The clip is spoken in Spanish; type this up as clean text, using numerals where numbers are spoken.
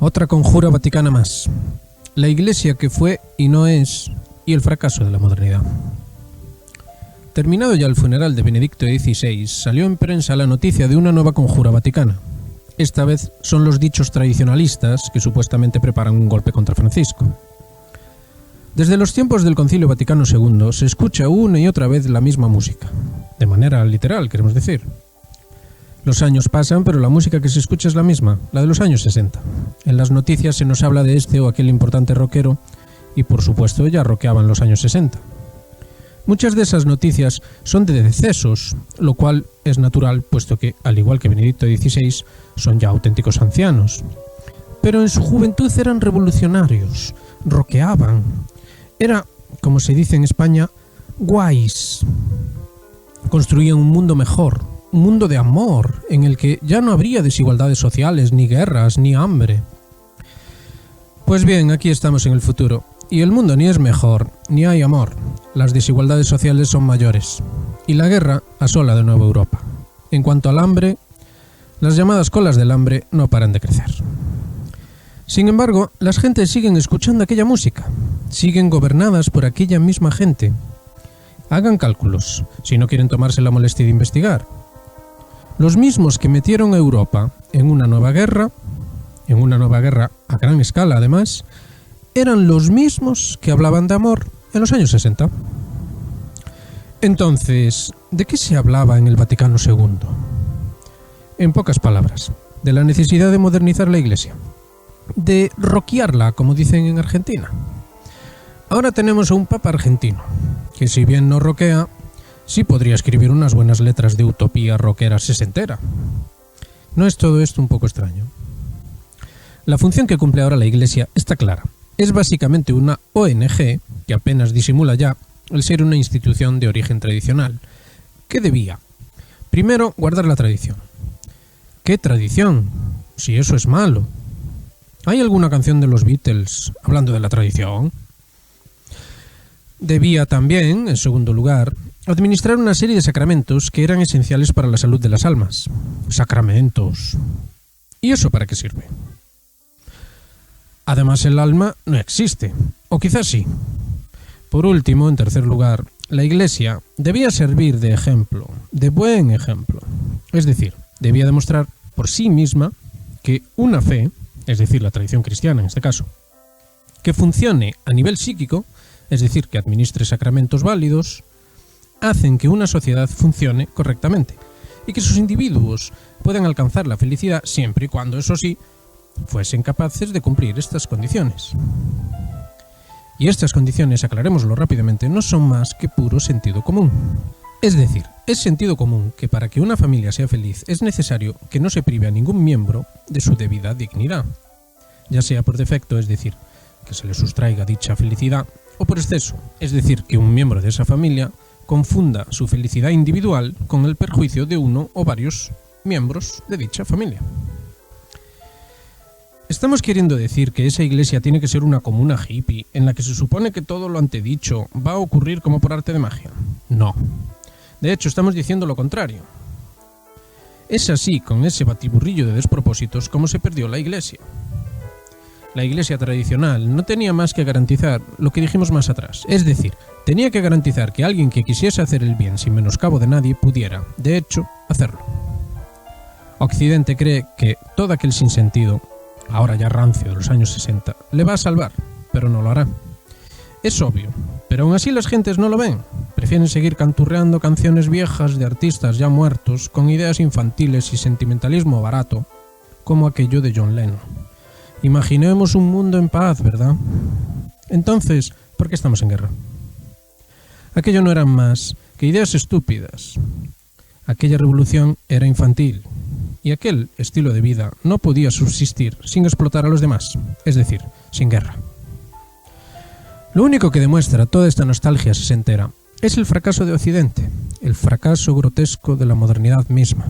Otra conjura vaticana más. La Iglesia que fue y no es, y el fracaso de la modernidad. Terminado ya el funeral de Benedicto XVI, salió en prensa la noticia de una nueva conjura vaticana. Esta vez son los dichos tradicionalistas que supuestamente preparan un golpe contra Francisco. Desde los tiempos del Concilio Vaticano II se escucha una y otra vez la misma música. De manera literal, queremos decir. Los años pasan, pero la música que se escucha es la misma, la de los años 60. En las noticias se nos habla de este o aquel importante rockero, y por supuesto ya rockeaban los años 60. Muchas de esas noticias son de decesos, lo cual es natural, puesto que, al igual que Benedicto XVI, son ya auténticos ancianos. Pero en su juventud eran revolucionarios, rockeaban. Era, como se dice en España, guays. Construían un mundo mejor, un mundo de amor, en el que ya no habría desigualdades sociales, ni guerras, ni hambre. Pues bien, aquí estamos en el futuro, y el mundo ni es mejor, ni hay amor. Las desigualdades sociales son mayores, y la guerra asola de nuevo Europa. En cuanto al hambre, las llamadas colas del hambre no paran de crecer. Sin embargo, las gentes siguen escuchando aquella música, siguen gobernadas por aquella misma gente. Hagan cálculos, si no quieren tomarse la molestia de investigar. Los mismos que metieron a Europa en una nueva guerra a gran escala además, eran los mismos que hablaban de amor en los años 60. Entonces, ¿de qué se hablaba en el Vaticano II? En pocas palabras, de la necesidad de modernizar la Iglesia, de rockearla, como dicen en Argentina. Ahora tenemos a un papa argentino, que si bien no rockea, sí podría escribir unas buenas letras de utopía rockera sesentera. ¿No es todo esto un poco extraño? La función que cumple ahora la Iglesia está clara. Es básicamente una ONG que apenas disimula ya el ser una institución de origen tradicional. ¿Qué debía? Primero, guardar la tradición. ¿Qué tradición? Si eso es malo. ¿Hay alguna canción de los Beatles hablando de la tradición? Debía también, en segundo lugar, administrar una serie de sacramentos que eran esenciales para la salud de las almas. Sacramentos. ¿Y eso para qué sirve? Además, el alma no existe, o quizás sí. Por último, en tercer lugar, la Iglesia debía servir de ejemplo, de buen ejemplo. Es decir, debía demostrar por sí misma que una fe, es decir, la tradición cristiana en este caso, que funcione a nivel psíquico, es decir, que administre sacramentos válidos, hacen que una sociedad funcione correctamente y que sus individuos puedan alcanzar la felicidad siempre y cuando, eso sí, fuesen capaces de cumplir estas condiciones. Y estas condiciones, aclarémoslo rápidamente, no son más que puro sentido común. Es decir, es sentido común que para que una familia sea feliz es necesario que no se prive a ningún miembro de su debida dignidad, ya sea por defecto, es decir, que se le sustraiga dicha felicidad, o por exceso, es decir, que un miembro de esa familia confunda su felicidad individual con el perjuicio de uno o varios miembros de dicha familia. ¿Estamos queriendo decir que esa iglesia tiene que ser una comuna hippie en la que se supone que todo lo antedicho va a ocurrir como por arte de magia? No. De hecho, estamos diciendo lo contrario. Es así, con ese batiburrillo de despropósitos, como se perdió la iglesia. La iglesia tradicional no tenía más que garantizar lo que dijimos más atrás, es decir, tenía que garantizar que alguien que quisiese hacer el bien sin menoscabo de nadie pudiera, de hecho, hacerlo. Occidente cree que todo aquel sinsentido, ahora ya rancio de los años 60, le va a salvar, pero no lo hará. Es obvio, pero aún así las gentes no lo ven. Prefieren seguir canturreando canciones viejas de artistas ya muertos con ideas infantiles y sentimentalismo barato, como aquello de John Lennon. Imaginemos un mundo en paz, ¿verdad? Entonces, ¿por qué estamos en guerra? Aquello no eran más que ideas estúpidas. Aquella revolución era infantil. Y aquel estilo de vida no podía subsistir sin explotar a los demás, es decir, sin guerra. Lo único que demuestra toda esta nostalgia sesentera es el fracaso de Occidente, el fracaso grotesco de la modernidad misma.